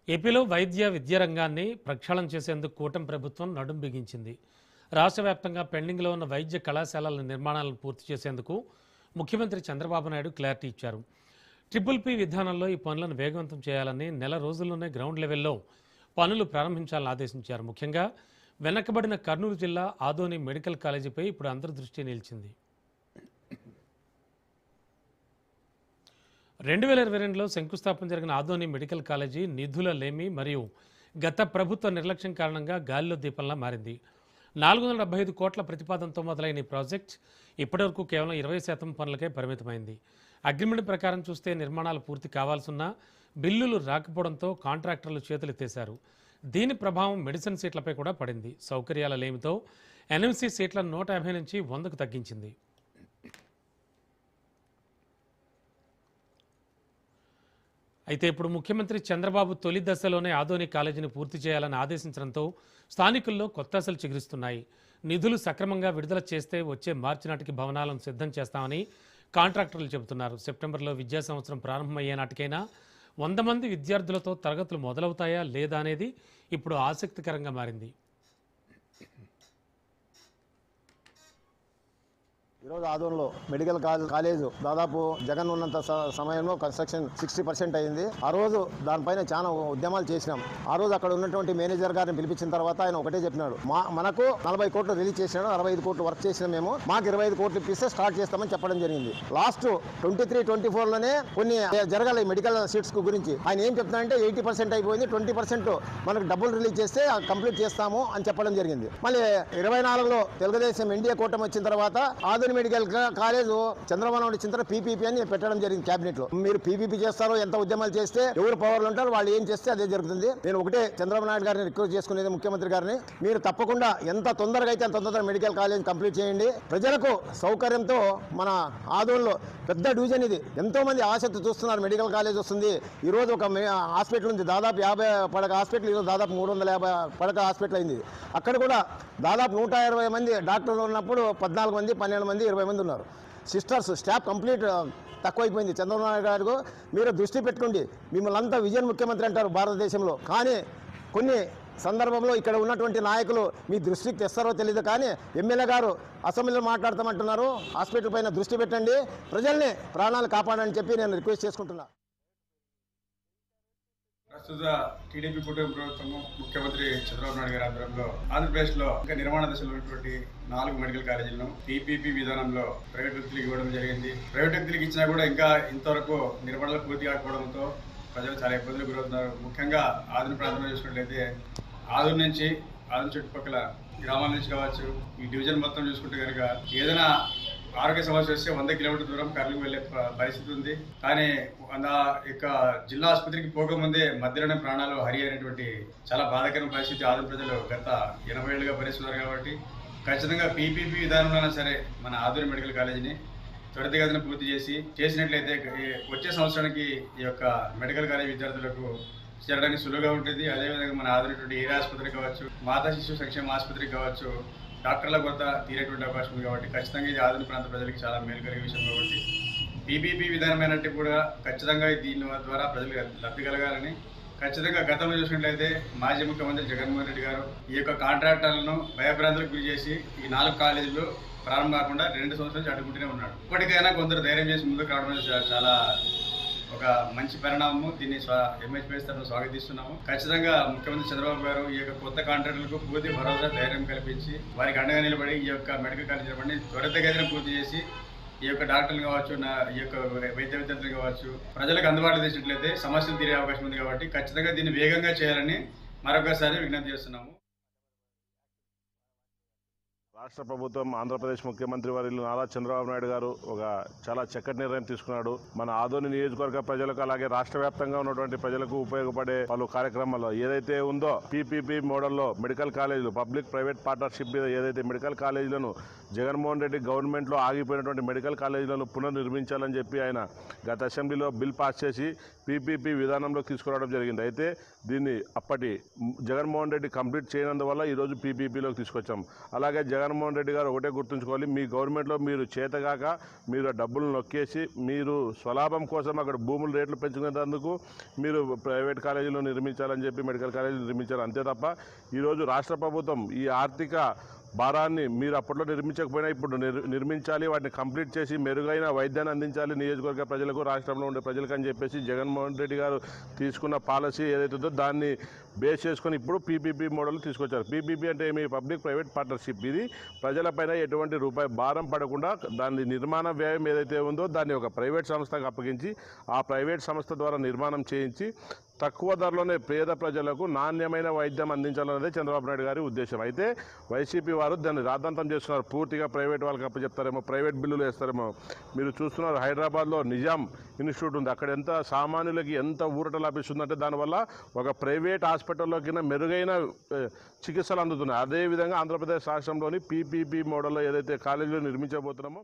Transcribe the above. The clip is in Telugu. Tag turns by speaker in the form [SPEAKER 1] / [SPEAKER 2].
[SPEAKER 1] ఏపీలో వైద్య విద్యా రంగాన్ని ప్రక్షాళన చేసేందుకు కూటమి ప్రభుత్వం నడుం బిగించింది. రాష్ట్ర వ్యాప్తంగా పెండింగ్లో ఉన్న వైద్య కళాశాలల నిర్మాణాలను పూర్తి చేసేందుకు ముఖ్యమంత్రి చంద్రబాబు నాయుడు క్లారిటీ ఇచ్చారు. ట్రిపుల్ పీ విధానంలో ఈ పనులను వేగవంతం చేయాలని, నెల రోజుల్లోనే గ్రౌండ్ లెవెల్లో పనులు ప్రారంభించాలని ఆదేశించారు. ముఖ్యంగా వెనకబడిన కర్నూలు జిల్లా ఆదోని మెడికల్ కాలేజీపై ఇప్పుడు అందరి దృష్టి నిలిచింది. 2022లో శంకుస్థాపన జరిగిన ఆదోని మెడికల్ కాలేజీ నిధుల లేమి మరియు గత ప్రభుత్వ నిర్లక్ష్యం కారణంగా గాలిలో దీపంలా మారింది. 475 కోట్ల ప్రతిపాదనతో మొదలైన ఈ ప్రాజెక్ట్ ఇప్పటివరకు కేవలం 20% పనులకే పరిమితమైంది. అగ్రిమెంట్ ప్రకారం చూస్తే నిర్మాణాలు పూర్తి కావాల్సిన బిల్లులు రాకపోవడంతో కాంట్రాక్టర్లు చేతులెత్తేశారు. దీని ప్రభావం మెడిసిన్ సీట్లపై కూడా పడింది. సౌకర్యాల లేమితో ఎన్ఎంసీ సీట్లను 150 నుంచి 100కు తగ్గించింది. అయితే ఇప్పుడు ముఖ్యమంత్రి చంద్రబాబు తొలి దశలోనే ఆదోని కాలేజీని పూర్తి చేయాలని ఆదేశించడంతో స్థానికుల్లో కొత్త ఆశలు చిగురిస్తున్నాయి. నిధులు సక్రమంగా విడుదల చేస్తే వచ్చే మార్చి నాటికి భవనాలను సిద్ధం చేస్తామని కాంట్రాక్టర్లు చెబుతున్నారు. సెప్టెంబర్లో విద్యా సంవత్సరం ప్రారంభమయ్యే నాటికైనా 100 మంది విద్యార్థులతో తరగతులు మొదలవుతాయా లేదా అనేది ఇప్పుడు ఆసక్తికరంగా మారింది.
[SPEAKER 2] ఈరోజు ఆదోన్లో మెడికల్ కాలేజ్ దాదాపు జగన్ ఉన్నంత సమయంలో కన్స్ట్రక్షన్ 60% అయింది. ఆ రోజు దానిపైన చాలా ఉద్యమాలు చేసినాం. ఆ రోజు అక్కడ ఉన్నటువంటి మేనేజర్ గారిని పిలిపించిన తర్వాత ఆయన ఒకటే చెప్పినాడు, మనకు 40 కోట్లు రిలీజ్ చేసినాడు, 65 కోట్లు వర్క్ చేసినాం, మేము మాకు 25 కోట్లు ఇప్పిస్తే స్టార్ట్ చేస్తామని చెప్పడం జరిగింది. లాస్ట్ 23-24లోనే కొన్ని జరగాలి మెడికల్ సీట్స్ గురించి. ఆయన ఏం చెప్తున్నాడంటే 80% అయిపోయింది, 20% మనకు డబ్బులు రిలీజ్ చేస్తే కంప్లీట్ చేస్తాము అని చెప్పడం జరిగింది. మళ్ళీ 24లో తెలుగుదేశం ఎన్డీఏ కూటమి వచ్చిన తర్వాత ఆదోని మెడికల్ కాలేజ్ చంద్రబాబు నాయుడు వచ్చిన తర్వాత పీపీపీ అని పెట్టడం జరిగింది క్యాబినెట్ లో. మీరు పీపీపీ చేస్తారో, ఎంత ఉద్యమాలు చేస్తే, ఎవరు పవర్లు ఉంటారో వాళ్ళు ఏం చేస్తే అదే జరుగుతుంది. నేను ఒకటే చంద్రబాబు నాయుడు గారిని రిక్వెస్ట్ చేసుకునేది, ముఖ్యమంత్రి గారిని, మీరు తప్పకుండా ఎంత తొందరగా అయితే అంత తొందరగా మెడికల్ కాలేజ్ కంప్లీట్ చేయండి. ప్రజలకు సౌకర్యంతో మన ఆదోన్లో పెద్ద డివిజన్ ఇది, ఎంతో మంది ఆసక్తి చూస్తున్నారు. మెడికల్ కాలేజ్ వస్తుంది. ఈ రోజు ఒక హాస్పిటల్ ఉంది, దాదాపు 50 పడక హాస్పిటల్, ఈరోజు దాదాపు 350 పడక హాస్పిటల్ అయింది. అక్కడ కూడా దాదాపు 120 మంది డాక్టర్లు ఉన్నప్పుడు 14 మంది, 12 మంది, 20 మంది ఉన్నారు. సిస్టర్స్ స్టాఫ్ కంప్లీట్ తక్కువైపోయింది. చంద్రబాబు నాయుడు గారు మీరు దృష్టి పెట్టుకోండి. మిమ్మల్ని అంతా విజయన్ ముఖ్యమంత్రి అంటారు భారతదేశంలో, కానీ కొన్ని సందర్భంలో ఇక్కడ ఉన్నటువంటి నాయకులు మీ దృష్టికి తెస్తారో తెలియదు, కానీ ఎమ్మెల్యే గారు అసెంబ్లీలో మాట్లాడతామంటున్నారు. హాస్పిటల్ పైన దృష్టి పెట్టండి, ప్రజల్ని ప్రాణాలు కాపాడని చెప్పి నేను రిక్వెస్ట్ చేసుకుంటున్నాను.
[SPEAKER 3] ప్రస్తుత టీడీపీ కూటమి ప్రభుత్వము ముఖ్యమంత్రి చంద్రబాబు నాయుడు గారి ఆధ్వర్యంలో ఆంధ్రప్రదేశ్లో ఇంకా నిర్మాణ దశలో ఉన్నటువంటి 4 మెడికల్ కాలేజీలను పీపీపీ విధానంలో ప్రైవేట్ వ్యక్తులకు ఇవ్వడం జరిగింది. ప్రైవేట్ వ్యక్తులకు ఇచ్చినా కూడా ఇంకా ఇంతవరకు నిర్మాణాలు పూర్తి కాకపోవడంతో ప్రజలు చాలా ఇబ్బందులు గురవుతున్నారు. ముఖ్యంగా ఆదోని ప్రాంతంలో చూసుకున్నట్లయితే ఆదోని నుంచి, ఆదోని చుట్టుపక్కల గ్రామాల నుంచి కావచ్చు, ఈ డివిజన్ మొత్తం చూసుకుంటే కనుక ఏదైనా ఆరోగ్య సమస్య వస్తే 100 కిలోమీటర్ల దూరం కర్నూలు వెళ్లే పరిస్థితి ఉంది. కానీ ఇక జిల్లా ఆసుపత్రికి పోకముందే మధ్యలోనే ప్రాణాలు హరి అయినటువంటి చాలా బాధాకరమైన పరిస్థితి ఆదోని ప్రజలు గత 80 ఏళ్లుగా భరిస్తున్నారు. కాబట్టి ఖచ్చితంగా పీపీపీ విధానంలోనే సరే మన ఆదోని మెడికల్ కాలేజీని త్వరితగతిన పూర్తి చేసినట్లయితే వచ్చే సంవత్సరానికి ఈ యొక్క మెడికల్ కాలేజ్ విద్యార్థులకు చేరడానికి సులువుగా ఉంటుంది. అదేవిధంగా మన ఆదోని ఏరియా ఆసుపత్రి కావచ్చు, మాతా శిశు సంక్షేమ ఆసుపత్రికి కావచ్చు, డాక్టర్ల కొరత తీరేటువంటి అవకాశం ఉంది. కాబట్టి ఖచ్చితంగా ఇది ఆదోని ప్రాంత ప్రజలకు చాలా మేలు కలిగే విషయం. కాబట్టి పీపీపీ విధానమైనట్టు కూడా ఖచ్చితంగా దీని ద్వారా ప్రజలకు లబ్ధి కలగాలని, ఖచ్చితంగా గతంలో చూసినట్లయితే మాజీ ముఖ్యమంత్రి జగన్మోహన్ రెడ్డి గారు ఈ యొక్క కాంట్రాక్టర్లను భయభ్రాంతులకు గురి చేసి ఈ 4 కాలేజీలు ప్రారంభం కాకుండా 2 సంవత్సరాల నుంచి అడ్డుకుంటూనే ఉన్నాడు. ఇప్పటికైనా కొందరు ధైర్యం చేసి ముందుకు రావడం చాలా ఒక మంచి పరిణామము. దీన్ని ఎంహెచ్పిఎస్ తరఫున స్వాగతిస్తున్నాము. ఖచ్చితంగా ముఖ్యమంత్రి చంద్రబాబు గారు ఈ యొక్క కొత్త కాంట్రాక్టర్లకు పూర్తి భరోసా, ధైర్యం కల్పించి వారికి అండగా నిలబడి ఈ యొక్క మెడికల్ కాలేజ్ త్వరితగతిన పూర్తి చేసి ఈ యొక్క డాక్టర్లు కావచ్చు, ఈ యొక్క వైద్య విద్యార్థులు కావచ్చు, ప్రజలకు అందుబాటులో తెచ్చినట్లయితే సమస్యలు తీరే అవకాశం ఉంది. కాబట్టి ఖచ్చితంగా దీన్ని వేగంగా చేయాలని మరొకసారి విజ్ఞప్తి చేస్తున్నాము.
[SPEAKER 4] రాష్ట్ర ప్రభుత్వం, ఆంధ్రప్రదేశ్ ముఖ్యమంత్రి వర్యులు నారా చంద్రబాబు నాయుడు గారు ఒక చాలా చక్కటి నిర్ణయం తీసుకున్నాడు. మన ఆదోని నియోజకవర్గ ప్రజలకు, అలాగే రాష్ట్ర వ్యాప్తంగా ఉన్నటువంటి ప్రజలకు ఉపయోగపడే పలు కార్యక్రమాల్లో ఏదైతే ఉందో పీపీపీ మోడల్లో మెడికల్ కాలేజీలు, పబ్లిక్ ప్రైవేట్ పార్ట్నర్షిప్ మీద ఏదైతే మెడికల్ కాలేజీలను జగన్మోహన్ రెడ్డి గవర్నమెంట్లో ఆగిపోయినటువంటి మెడికల్ కాలేజీలను పునర్నిర్మించాలని చెప్పి ఆయన గత అసెంబ్లీలో బిల్ పాస్ చేసి పీపీపీ విధానంలో తీసుకురావడం జరిగింది. అయితే దీన్ని అప్పటి జగన్మోహన్ రెడ్డి కంప్లీట్ చేయనందువల్ల ఈరోజు పీపీపీలోకి తీసుకొచ్చాం. అలాగే జగన్ జగన్మోహన్ రెడ్డి గారు ఒకటే గుర్తుంచుకోవాలి, మీ గవర్నమెంట్లో మీరు చేతగాక మీరు ఆ డబ్బులు నొక్కేసి మీరు స్వలాభం కోసం అక్కడ భూముల రేట్లు పెంచుకునేందుకు మీరు ప్రైవేట్ కాలేజీలు నిర్మించాలని చెప్పి మెడికల్ కాలేజీలు నిర్మించారు. అంతే తప్ప ఈరోజు రాష్ట్ర ప్రభుత్వం ఈ ఆర్థిక భారాన్ని మీరు అప్పట్లో నిర్మించకపోయినా ఇప్పుడు నిర్మించాలి, వాటిని కంప్లీట్ చేసి మెరుగైన వైద్యాన్ని అందించాలి నియోజకవర్గ ప్రజలకు, రాష్ట్రంలో ఉండే ప్రజలకు అని చెప్పేసి జగన్మోహన్ రెడ్డి గారు తీసుకున్న పాలసీ ఏదైతుందో దాన్ని బేస్ చేసుకొని ఇప్పుడు పీపీపీ మోడల్ తీసుకొచ్చారు. పీపీపీ అంటే ఏమి? Public private partnership. ఇది ప్రజలపైన ఎటువంటి రూపాయి భారం పడకుండా దాని నిర్మాణ వ్యయం ఏదైతే ఉందో దాన్ని ఒక ప్రైవేట్ సంస్థకు అప్పగించి ఆ ప్రైవేట్ సంస్థ ద్వారా నిర్మాణం చేయించి తక్కువ ధరలోనే పేద ప్రజలకు నాణ్యమైన వైద్యం అందించాలన్నదే చంద్రబాబు నాయుడు గారి ఉద్దేశం. అయితే వైసీపీ వారు దాన్ని రాద్ధాంతం చేస్తున్నారు. పూర్తిగా ప్రైవేట్ వాళ్ళకి అప్పచెప్తారేమో, ప్రైవేట్ బిల్లులు వేస్తారేమో. మీరు చూస్తున్నారు, హైదరాబాద్లో నిజాం ఇన్స్టిట్యూట్ ఉంది. అక్కడ ఎంత సామాన్యులకి ఎంత ఊరట లభిస్తుందంటే దానివల్ల ఒక ప్రైవేట్ హాస్పిటల్లోకి మెరుగైన చికిత్సలు అందుతున్నాయి. అదేవిధంగా ఆంధ్రప్రదేశ్ రాష్ట్రంలోని పీపీపీ మోడల్లో ఏదైతే కాలేజీలు నిర్మించబోతున్నామో